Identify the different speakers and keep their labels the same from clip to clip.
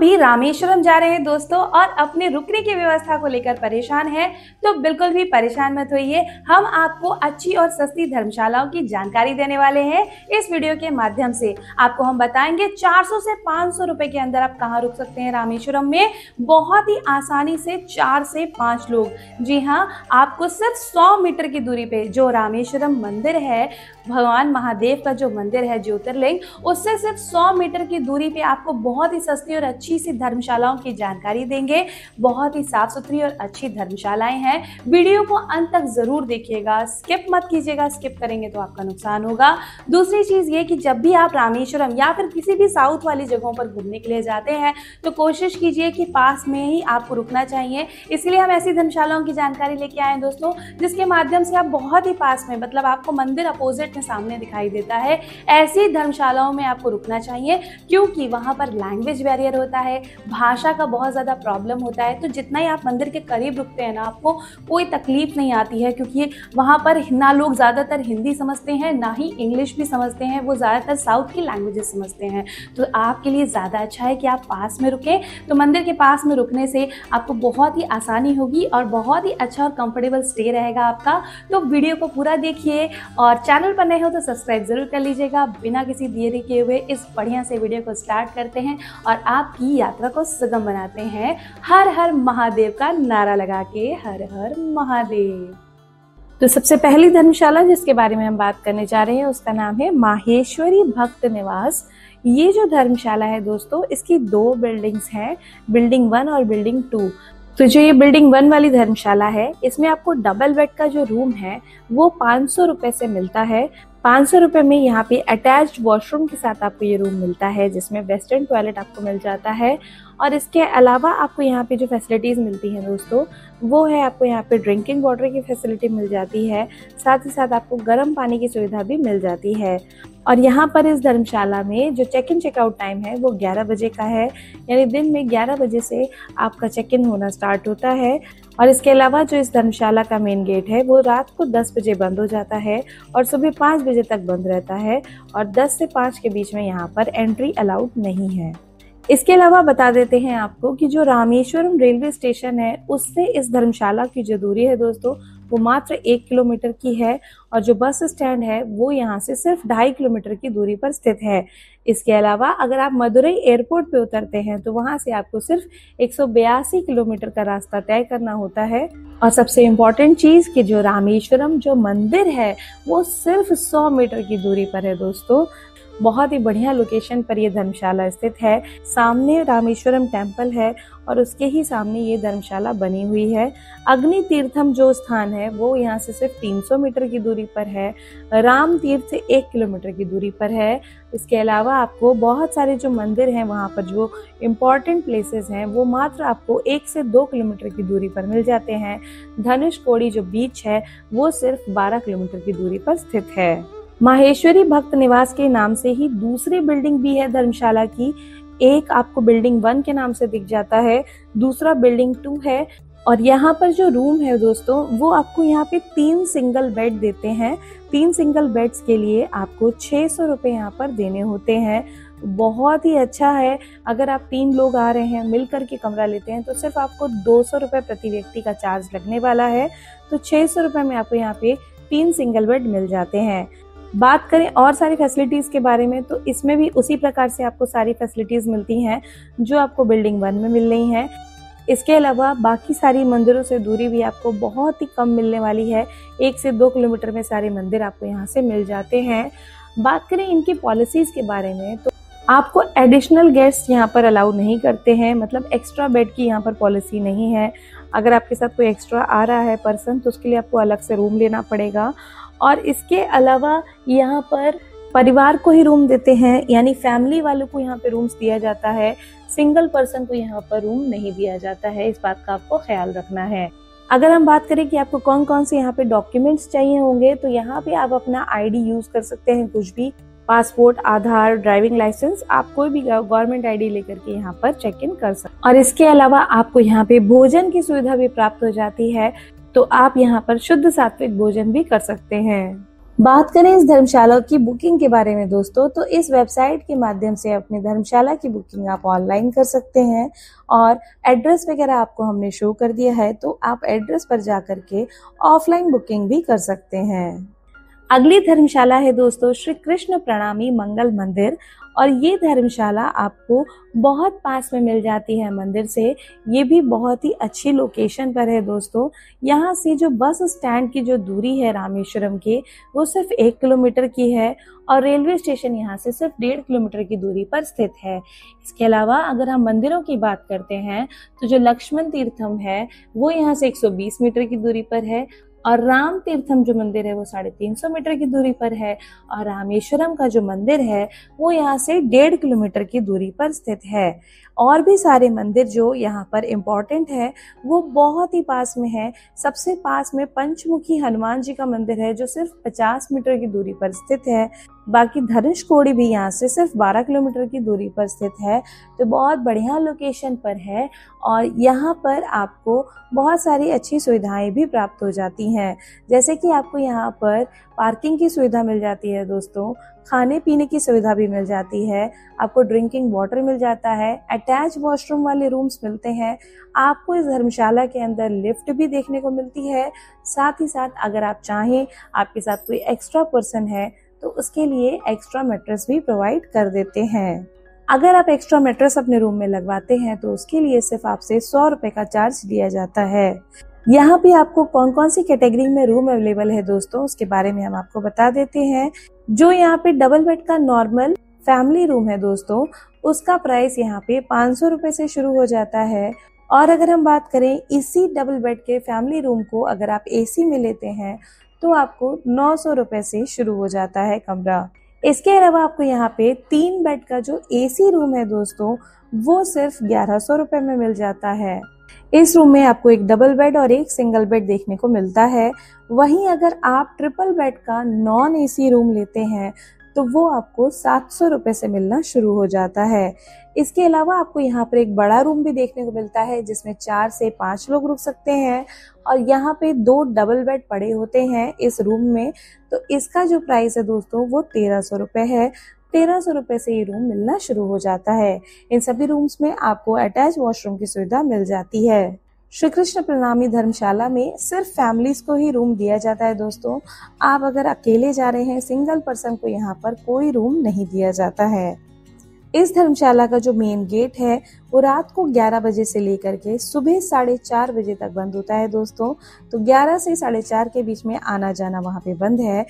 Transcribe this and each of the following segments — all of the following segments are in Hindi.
Speaker 1: भी रामेश्वरम जा रहे हैं दोस्तों और अपने रुकने की व्यवस्था को लेकर परेशान हैं, तो बिल्कुल भी परेशान मत होइए। हम आपको अच्छी और सस्ती धर्मशालाओं की जानकारी देने वाले हैं। इस वीडियो के माध्यम से आपको हम बताएंगे 400 से 500 रुपए के अंदर आप कहाँ रुक सकते हैं रामेश्वरम में, बहुत ही आसानी से 4 से 5 लोग। जी हाँ, आपको सिर्फ 100 मीटर की दूरी पे जो रामेश्वरम मंदिर है, भगवान महादेव का जो मंदिर है ज्योतिर्लिंग, उससे सिर्फ 100 मीटर की दूरी पे आपको बहुत ही सस्ती और अच्छी सी धर्मशालाओं की जानकारी देंगे। बहुत ही साफ सुथरी और अच्छी धर्मशालाएं हैं। वीडियो को अंत तक जरूर देखिएगा, स्किप मत कीजिएगा, स्किप करेंगे तो आपका नुकसान होगा। दूसरी चीज ये कि जब भी आप रामेश्वरम या फिर किसी भी साउथ वाली जगहों पर घूमने के लिए जाते हैं तो कोशिश कीजिए कि पास में ही आपको रुकना चाहिए। इसलिए हम ऐसी धर्मशालाओं की जानकारी लेके आए हैं दोस्तों, जिसके माध्यम से आप बहुत ही पास में, मतलब आपको मंदिर अपोजिट में सामने दिखाई देता है, ऐसी धर्मशालाओं में आपको रुकना चाहिए। क्योंकि वहां पर लैंग्वेज बैरियर होता है, भाषा का बहुत ज़्यादा प्रॉब्लम होता है। तो जितना ही आप मंदिर के करीब रुकते हैं ना, आपको कोई तकलीफ नहीं आती है, क्योंकि वहाँ पर ना लोग ज़्यादातर हिंदी समझते हैं, ना ही इंग्लिश भी समझते हैं, वो ज़्यादातर साउथ की लैंग्वेजेस समझते हैं। तो आपके लिए ज़्यादा अच्छा है कि आप पास में रुकें। तो मंदिर के पास में रुकने से आपको बहुत ही आसानी होगी और बहुत ही अच्छा और कंफर्टेबल स्टे रहेगा आपका। तो वीडियो को पूरा देखिए और चैनल पर नए हो तो सब्सक्राइब जरूर कर लीजिएगा। बिना किसी देरी किए हुए इस बढ़िया से वीडियो को स्टार्ट करते हैं और आपकी यात्रा को सुगम बनाते हैं, हर हर महादेव का नारा लगा के। हर हर महादेव। तो सबसे पहली धर्मशाला जिसके बारे में हम बात करने जा रहे हैं उसका नाम है माहेश्वरी भक्त निवास। ये जो धर्मशाला है दोस्तों, इसकी 2 बिल्डिंग्स हैं, बिल्डिंग 1 और बिल्डिंग 2। तो जो ये बिल्डिंग 1 वाली धर्मशाला है, इसमें आपको डबल बेड का जो रूम है वो 500 रुपए से मिलता है। 500 रुपए में यहाँ पे अटैच्ड वॉशरूम के साथ आपको ये रूम मिलता है, जिसमें वेस्टर्न टॉयलेट आपको मिल जाता है। और इसके अलावा आपको यहाँ पे जो फैसिलिटीज़ मिलती हैं दोस्तों, वो है आपको यहाँ पे ड्रिंकिंग वाटर की फैसिलिटी मिल जाती है, साथ ही साथ आपको गर्म पानी की सुविधा भी मिल जाती है। और यहाँ पर इस धर्मशाला में जो चेक इन चेकआउट टाइम है वो 11 बजे का है, यानी दिन में 11 बजे से आपका चेक इन होना स्टार्ट होता है। और इसके अलावा जो इस धर्मशाला का मेन गेट है वो रात को 10 बजे बंद हो जाता है और सुबह 5 बजे तक बंद रहता है, और 10 से 5 के बीच में यहाँ पर एंट्री अलाउड नहीं है। इसके अलावा बता देते हैं आपको कि जो रामेश्वरम रेलवे स्टेशन है उससे इस धर्मशाला की जो दूरी है दोस्तों वो मात्र 1 किलोमीटर की है, और जो बस स्टैंड है वो यहाँ से सिर्फ 2.5 किलोमीटर की दूरी पर स्थित है। इसके अलावा अगर आप मदुरई एयरपोर्ट पे उतरते हैं तो वहाँ से आपको सिर्फ 182 किलोमीटर का रास्ता तय करना होता है। और सबसे इम्पोर्टेंट चीज़ कि जो रामेश्वरम जो मंदिर है वो सिर्फ 100 मीटर की दूरी पर है दोस्तों। बहुत ही बढ़िया लोकेशन पर ये धर्मशाला स्थित है। सामने रामेश्वरम टेम्पल है और उसके ही सामने ये धर्मशाला बनी हुई है। अग्नि तीर्थम जो स्थान है वो यहाँ से सिर्फ 300 मीटर की दूरी पर है। राम तीर्थ से 1 किलोमीटर की दूरी पर है। इसके अलावा आपको बहुत सारे जो मंदिर हैं वहाँ पर जो इम्पोर्टेंट प्लेसेस हैं वो मात्र आपको 1 से 2 किलोमीटर की दूरी पर मिल जाते हैं। धनुषकोडी जो बीच है वो सिर्फ 12 किलोमीटर की दूरी पर स्थित है। माहेश्वरी भक्त निवास के नाम से ही दूसरी बिल्डिंग भी है धर्मशाला की। एक आपको बिल्डिंग 1 के नाम से दिख जाता है, दूसरा बिल्डिंग 2 है। और यहाँ पर जो रूम है दोस्तों वो आपको यहाँ पे 3 सिंगल बेड देते हैं। 3 सिंगल बेड्स के लिए आपको 600 रुपये यहाँ पर देने होते हैं। बहुत ही अच्छा है। अगर आप 3 लोग आ रहे हैं, मिलकर के कमरा लेते हैं तो सिर्फ आपको 200 रुपये प्रति व्यक्ति का चार्ज लगने वाला है। तो 600 रुपये में आपको यहाँ पे 3 सिंगल बेड मिल जाते हैं। बात करें और सारी फैसिलिटीज़ के बारे में तो इसमें भी उसी प्रकार से आपको सारी फैसिलिटीज़ मिलती हैं जो आपको बिल्डिंग 1 में मिल रही हैं। इसके अलावा बाकी सारी मंदिरों से दूरी भी आपको बहुत ही कम मिलने वाली है। 1 से 2 किलोमीटर में सारे मंदिर आपको यहाँ से मिल जाते हैं। बात करें इनकी पॉलिसीज़ के बारे में तो आपको एडिशनल गेस्ट यहाँ पर अलाउ नहीं करते हैं, मतलब एक्स्ट्रा बेड की यहाँ पर पॉलिसी नहीं है। अगर आपके साथ कोई एक्स्ट्रा आ रहा है पर्सन तो उसके लिए आपको अलग से रूम लेना पड़ेगा। और इसके अलावा यहाँ पर परिवार को ही रूम देते हैं, यानी फैमिली वालों को यहाँ पे रूम्स दिया जाता है। सिंगल पर्सन को यहाँ पर रूम नहीं दिया जाता है, इस बात का आपको ख्याल रखना है। अगर हम बात करें कि आपको कौन कौन से यहाँ पे डॉक्यूमेंट्स चाहिए होंगे तो यहाँ पे आप अपना आईडी यूज कर सकते हैं, कुछ भी, पासपोर्ट, आधार, ड्राइविंग लाइसेंस, आप कोई भी गवर्नमेंट आईडी लेकर के यहाँ पर चेक इन कर सकते हैं। और इसके अलावा आपको यहाँ पे भोजन की सुविधा भी प्राप्त हो जाती है, तो आप यहाँ पर शुद्ध सात्विक भोजन भी कर सकते हैं। बात करें इस धर्मशाला की बुकिंग के बारे में दोस्तों, तो इस वेबसाइट के माध्यम से अपनी धर्मशाला की बुकिंग आप ऑनलाइन कर सकते हैं और एड्रेस वगैरह आपको हमने शो कर दिया है, तो आप एड्रेस पर जा करके ऑफलाइन बुकिंग भी कर सकते हैं। अगली धर्मशाला है दोस्तों श्री कृष्ण प्रणामी मंगल मंदिर, और ये धर्मशाला आपको बहुत पास में मिल जाती है मंदिर से। ये भी बहुत ही अच्छी लोकेशन पर है दोस्तों। यहाँ से जो बस स्टैंड की जो दूरी है रामेश्वरम के, वो सिर्फ 1 किलोमीटर की है और रेलवे स्टेशन यहाँ से सिर्फ 1.5 किलोमीटर की दूरी पर स्थित है। इसके अलावा अगर हम मंदिरों की बात करते हैं तो जो लक्ष्मण तीर्थम है वो यहाँ से 120 मीटर की दूरी पर है, और राम तीर्थम जो मंदिर है वो 350 मीटर की दूरी पर है, और रामेश्वरम का जो मंदिर है वो यहाँ से 1.5 किलोमीटर की दूरी पर स्थित है। और भी सारे मंदिर जो यहाँ पर इम्पोर्टेंट है वो बहुत ही पास में है। सबसे पास में पंचमुखी हनुमान जी का मंदिर है जो सिर्फ 50 मीटर की दूरी पर स्थित है। बाकी धनुषकोडी भी यहाँ से सिर्फ 12 किलोमीटर की दूरी पर स्थित है, तो बहुत बढ़िया लोकेशन पर है। और यहाँ पर आपको बहुत सारी अच्छी सुविधाएं भी प्राप्त हो जाती हैं, जैसे कि आपको यहाँ पर पार्किंग की सुविधा मिल जाती है दोस्तों, खाने पीने की सुविधा भी मिल जाती है, आपको ड्रिंकिंग वाटर मिल जाता है, अटैच वॉशरूम वाले रूम्स मिलते हैं, आपको इस धर्मशाला के अंदर लिफ्ट भी देखने को मिलती है। साथ ही साथ अगर आप चाहें, आपके साथ कोई एक्स्ट्रा पर्सन है तो उसके लिए एक्स्ट्रा मैट्रेस भी प्रोवाइड कर देते हैं। अगर आप एक्स्ट्रा मैट्रेस अपने रूम में लगवाते हैं तो उसके लिए सिर्फ आपसे 100 रुपए का चार्ज लिया जाता है। यहाँ पे आपको कौन कौन सी कैटेगरी में रूम अवेलेबल है दोस्तों, उसके बारे में हम आपको बता देते हैं। जो यहाँ पे डबल बेड का नॉर्मल फैमिली रूम है दोस्तों, उसका प्राइस यहाँ पे 500 रुपए से शुरू हो जाता है। और अगर हम बात करें इसी डबल बेड के फैमिली रूम को अगर आप एसी में लेते हैं तो आपको 900 रुपए से शुरू हो जाता है कमरा। इसके अलावा आपको यहाँ पे 3 बेड का जो एसी रूम है दोस्तों, वो सिर्फ 1100 रुपए में मिल जाता है। इस रूम में आपको एक डबल बेड और एक सिंगल बेड देखने को मिलता है। वहीं अगर आप ट्रिपल बेड का नॉन एसी रूम लेते हैं तो वो आपको 700 रुपए से मिलना शुरू हो जाता है। इसके अलावा आपको यहाँ पर एक बड़ा रूम भी देखने को मिलता है जिसमें 4 से 5 लोग रुक सकते हैं, और यहाँ पे 2 डबल बेड पड़े होते हैं इस रूम में। तो इसका जो प्राइस है दोस्तों वो 1300 रुपए है। 1300 रुपए से ये रूम मिलना शुरू हो जाता है। इन सभी रूम्स में आपको अटैच वॉशरूम की सुविधा मिल जाती है। श्री कृष्ण प्रणामी धर्मशाला में सिर्फ फैमिलीज को ही रूम दिया जाता है दोस्तों। आप अगर अकेले जा रहे हैं, सिंगल पर्सन को यहाँ पर कोई रूम नहीं दिया जाता है। इस धर्मशाला का जो मेन गेट है वो रात को 11 बजे से लेकर के सुबह 4:30 बजे तक बंद होता है दोस्तों। तो 11 से 4:30 के बीच में आना जाना वहाँ पे बंद है।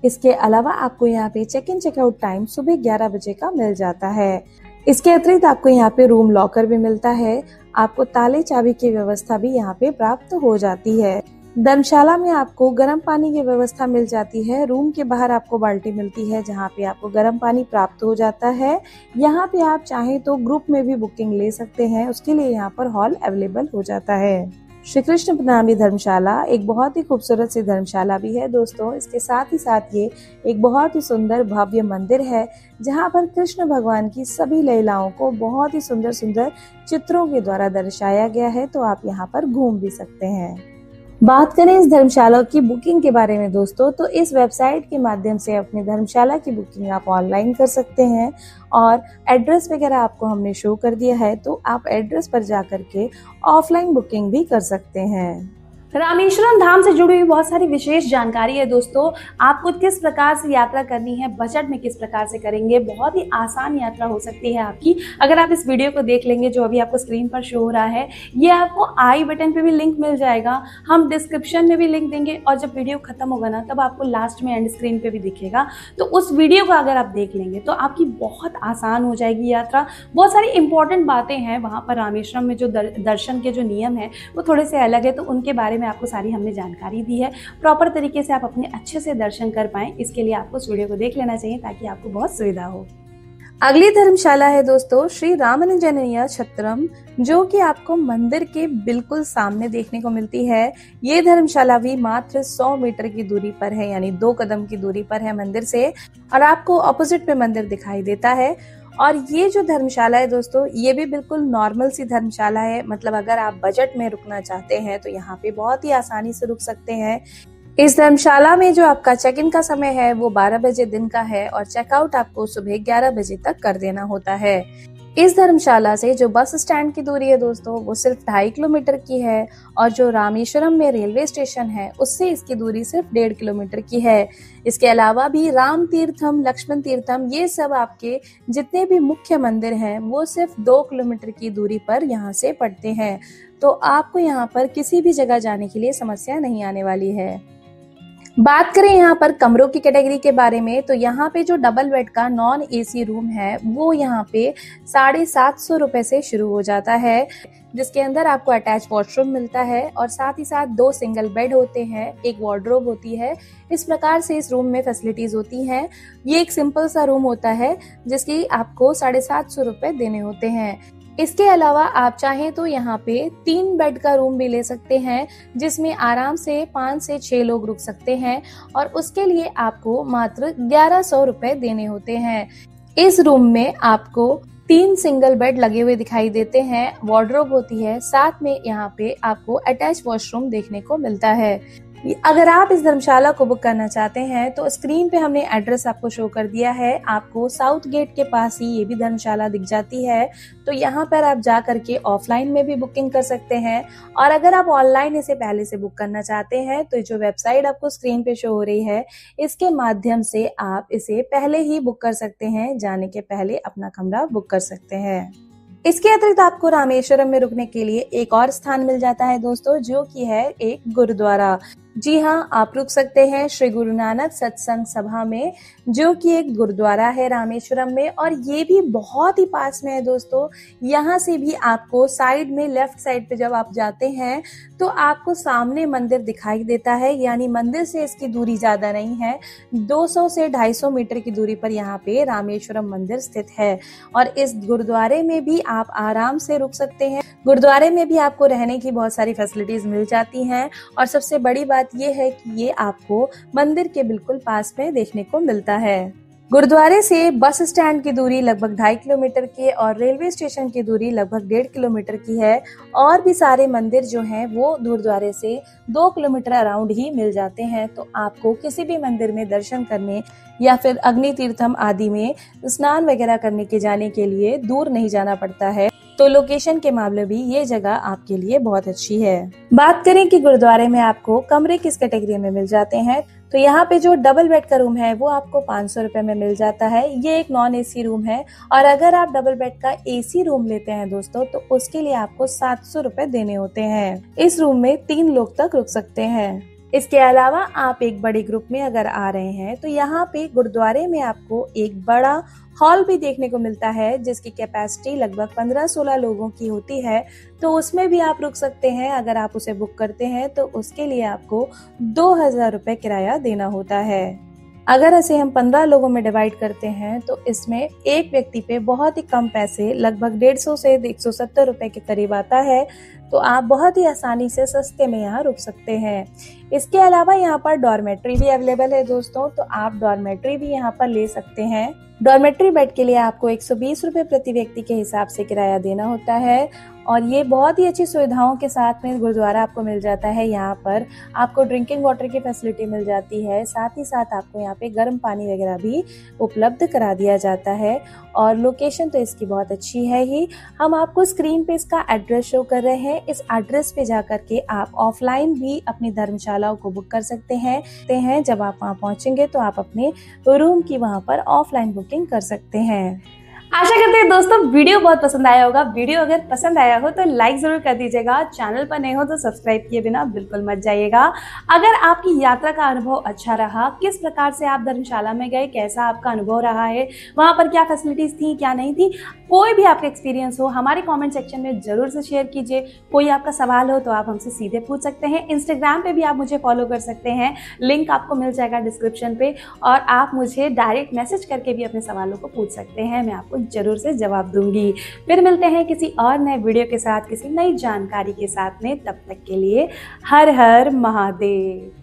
Speaker 1: इसके अलावा आपको यहाँ पे चेक इन चेकआउट टाइम सुबह 11 बजे का मिल जाता है। इसके अतिरिक्त आपको यहाँ पे रूम लॉकर भी मिलता है। आपको ताले चाबी की व्यवस्था भी यहाँ पे प्राप्त हो जाती है। धर्मशाला में आपको गर्म पानी की व्यवस्था मिल जाती है। रूम के बाहर आपको बाल्टी मिलती है जहाँ पे आपको गर्म पानी प्राप्त हो जाता है। यहाँ पे आप चाहें तो ग्रुप में भी बुकिंग ले सकते हैं, उसके लिए यहाँ पर हॉल अवेलेबल हो जाता है। श्री कृष्ण प्रणामी धर्मशाला एक बहुत ही खूबसूरत सी धर्मशाला भी है दोस्तों। इसके साथ ही साथ ये एक बहुत ही सुंदर भव्य मंदिर है जहाँ पर कृष्ण भगवान की सभी लीलाओं को बहुत ही सुंदर सुंदर चित्रों के द्वारा दर्शाया गया है। तो आप यहाँ पर घूम भी सकते हैं। बात करें इस धर्मशाला की बुकिंग के बारे में दोस्तों, तो इस वेबसाइट के माध्यम से अपनी धर्मशाला की बुकिंग आप ऑनलाइन कर सकते हैं और एड्रेस वगैरह आपको हमने शो कर दिया है, तो आप एड्रेस पर जा करके ऑफलाइन बुकिंग भी कर सकते हैं। रामेश्वरम धाम से जुड़ी हुई बहुत सारी विशेष जानकारी है दोस्तों। आपको किस प्रकार से यात्रा करनी है, बजट में किस प्रकार से करेंगे, बहुत ही आसान यात्रा हो सकती है आपकी अगर आप इस वीडियो को देख लेंगे। जो अभी आपको स्क्रीन पर शो हो रहा है ये आपको आई बटन पे भी लिंक मिल जाएगा, हम डिस्क्रिप्शन में भी लिंक देंगे, और जब वीडियो खत्म होगा ना तब आपको लास्ट में एंड स्क्रीन पे भी दिखेगा। तो उस वीडियो को अगर आप देख लेंगे तो आपकी बहुत आसान हो जाएगी यात्रा। बहुत सारी इंपॉर्टेंट बातें हैं वहाँ पर रामेश्वरम में, जो दर्शन के जो नियम है वो थोड़े से अलग है, तो उनके बारे में आपको सारी हमने जानकारी दी है। प्रॉपर तरीके से आप अपने अच्छे से दर्शन कर पाएं, इसके लिए आपको इस वीडियो को देख लेना चाहिए ताकि आपको बहुत सुविधा हो। अगली धर्मशाला है दोस्तों श्री रामानुजनय्य छत्रम, जो कि आपको मंदिर के बिल्कुल सामने देखने को मिलती है। ये धर्मशाला भी मात्र 100 मीटर की दूरी पर है, यानी 2 कदम की दूरी पर है मंदिर से, और आपको ऑपोजिट पे मंदिर दिखाई देता है। और ये जो धर्मशाला है दोस्तों, ये भी बिल्कुल नॉर्मल सी धर्मशाला है। मतलब अगर आप बजट में रुकना चाहते हैं तो यहाँ पे बहुत ही आसानी से रुक सकते हैं। इस धर्मशाला में जो आपका चेक इन का समय है वो 12 बजे दिन का है और चेकआउट आपको सुबह 11 बजे तक कर देना होता है। इस धर्मशाला से जो बस स्टैंड की दूरी है दोस्तों वो सिर्फ 2.5 किलोमीटर की है और जो रामेश्वरम में रेलवे स्टेशन है उससे इसकी दूरी सिर्फ 1.5 किलोमीटर की है। इसके अलावा भी राम तीर्थम, लक्ष्मण तीर्थम, ये सब आपके जितने भी मुख्य मंदिर हैं वो सिर्फ 2 किलोमीटर की दूरी पर यहाँ से पड़ते हैं। तो आपको यहाँ पर किसी भी जगह जाने के लिए समस्या नहीं आने वाली है। बात करें यहाँ पर कमरों की कैटेगरी के बारे में तो यहाँ पे जो डबल बेड का नॉन एसी रूम है वो यहाँ पे 750 रुपए से शुरू हो जाता है, जिसके अंदर आपको अटैच वॉशरूम मिलता है और साथ ही साथ 2 सिंगल बेड होते हैं, एक वार्डरोब होती है। इस प्रकार से इस रूम में फैसिलिटीज होती हैं। ये एक सिंपल सा रूम होता है जिसकी आपको 750 रुपए देने होते हैं। इसके अलावा आप चाहें तो यहाँ पे 3 बेड का रूम भी ले सकते हैं जिसमें आराम से 5 से 6 लोग रुक सकते हैं और उसके लिए आपको मात्र 1100 रुपए देने होते हैं। इस रूम में आपको 3 सिंगल बेड लगे हुए दिखाई देते हैं, वार्डरोब होती है, साथ में यहाँ पे आपको अटैच वॉशरूम देखने को मिलता है। अगर आप इस धर्मशाला को बुक करना चाहते हैं तो स्क्रीन पे हमने एड्रेस आपको शो कर दिया है। आपको साउथ गेट के पास ही ये भी धर्मशाला दिख जाती है, तो यहाँ पर आप जा करके ऑफलाइन में भी बुकिंग कर सकते हैं और अगर आप ऑनलाइन इसे पहले से बुक करना चाहते हैं तो जो वेबसाइट आपको स्क्रीन पे शो हो रही है इसके माध्यम से आप इसे पहले ही बुक कर सकते हैं, जाने के पहले अपना कमरा बुक कर सकते हैं। इसके अतिरिक्त आपको रामेश्वरम में रुकने के लिए एक और स्थान मिल जाता है दोस्तों, जो कि है एक गुरुद्वारा। जी हाँ, आप रुक सकते हैं श्री गुरु नानक सत्संग सभा में, जो कि एक गुरुद्वारा है रामेश्वरम में और ये भी बहुत ही पास में है दोस्तों। यहाँ से भी आपको साइड में लेफ्ट साइड पे जब आप जाते हैं तो आपको सामने मंदिर दिखाई देता है, यानी मंदिर से इसकी दूरी ज्यादा नहीं है, 200 से 250 मीटर की दूरी पर यहाँ पे रामेश्वरम मंदिर स्थित है और इस गुरुद्वारे में भी आप आराम से रुक सकते हैं। गुरुद्वारे में भी आपको रहने की बहुत सारी फैसिलिटीज मिल जाती हैं और सबसे बड़ी बात ये है कि ये आपको मंदिर के बिल्कुल पास में देखने को मिलता है। गुरुद्वारे से बस स्टैंड की दूरी लगभग 2.5 किलोमीटर की और रेलवे स्टेशन की दूरी लगभग 1.5 किलोमीटर की है और भी सारे मंदिर जो हैं वो गुरुद्वारे से 2 किलोमीटर अराउंड ही मिल जाते हैं। तो आपको किसी भी मंदिर में दर्शन करने या फिर अग्नि तीर्थम आदि में स्नान वगैरह करने के जाने के लिए दूर नहीं जाना पड़ता है। तो लोकेशन के मामले भी ये जगह आपके लिए बहुत अच्छी है। बात करें कि गुरुद्वारे में आपको कमरे किस कैटेगरी में मिल जाते हैं, तो यहाँ पे जो डबल बेड का रूम है वो आपको 500 रुपए में मिल जाता है। ये एक नॉन एसी रूम है और अगर आप डबल बेड का एसी रूम लेते हैं दोस्तों तो उसके लिए आपको 700 रुपए देने होते हैं। इस रूम में 3 लोग तक रुक सकते हैं। इसके अलावा आप एक बड़े ग्रुप में अगर आ रहे हैं तो यहाँ पे गुरुद्वारे में आपको एक बड़ा हॉल भी देखने को मिलता है जिसकी कैपेसिटी लगभग 15-16 लोगों की होती है, तो उसमें भी आप रुक सकते हैं। अगर आप उसे बुक करते हैं तो उसके लिए आपको 2000 रुपए किराया देना होता है। अगर इसे हम 15 लोगों में डिवाइड करते हैं तो इसमें एक व्यक्ति पे बहुत ही कम पैसे लगभग 150 से 170 रुपए के करीब आता है, तो आप बहुत ही आसानी से सस्ते में यहाँ रुक सकते हैं। इसके अलावा यहाँ पर डॉर्मेट्री भी अवेलेबल है दोस्तों, तो आप डॉर्मेट्री भी यहाँ पर ले सकते हैं। डॉर्मेट्री बेड के लिए आपको 120 रुपए प्रति व्यक्ति के हिसाब से किराया देना होता है और ये बहुत ही अच्छी सुविधाओं के साथ में गुरुद्वारा आपको मिल जाता है। यहाँ पर आपको ड्रिंकिंग वाटर की फैसिलिटी मिल जाती है, साथ ही साथ आपको यहाँ पे गर्म पानी वगैरह भी उपलब्ध करा दिया जाता है और लोकेशन तो इसकी बहुत अच्छी है ही। हम आपको स्क्रीन पे इसका एड्रेस शो कर रहे हैं, इस एड्रेस पे जाकर के आप ऑफलाइन भी अपनी धर्मशालाओं को बुक कर सकते हैं। जब आप वहाँ पहुँचेंगे तो आप अपने रूम की वहाँ पर ऑफलाइन बुकिंग कर सकते हैं। आशा करते हैं दोस्तों वीडियो बहुत पसंद आया होगा। वीडियो अगर पसंद आया हो तो लाइक जरूर कर दीजिएगा, चैनल पर नए हो तो सब्सक्राइब किए बिना बिल्कुल मत जाइएगा। अगर आपकी यात्रा का अनुभव अच्छा रहा, किस प्रकार से आप धर्मशाला में गए, कैसा आपका अनुभव रहा है, वहां पर क्या फैसिलिटीज थी क्या नहीं थी, कोई भी आपका एक्सपीरियंस हो हमारे कॉमेंट सेक्शन में जरूर से शेयर कीजिए। कोई आपका सवाल हो तो आप हमसे सीधे पूछ सकते हैं। इंस्टाग्राम पे भी आप मुझे फॉलो कर सकते हैं, लिंक आपको मिल जाएगा डिस्क्रिप्शन पे, और आप मुझे डायरेक्ट मैसेज करके भी अपने सवालों को पूछ सकते हैं, मैं आपको जरूर से जवाब दूंगी। फिर मिलते हैं किसी और नए वीडियो के साथ, किसी नई जानकारी के साथ में। तब तक के लिए हर हर महादेव।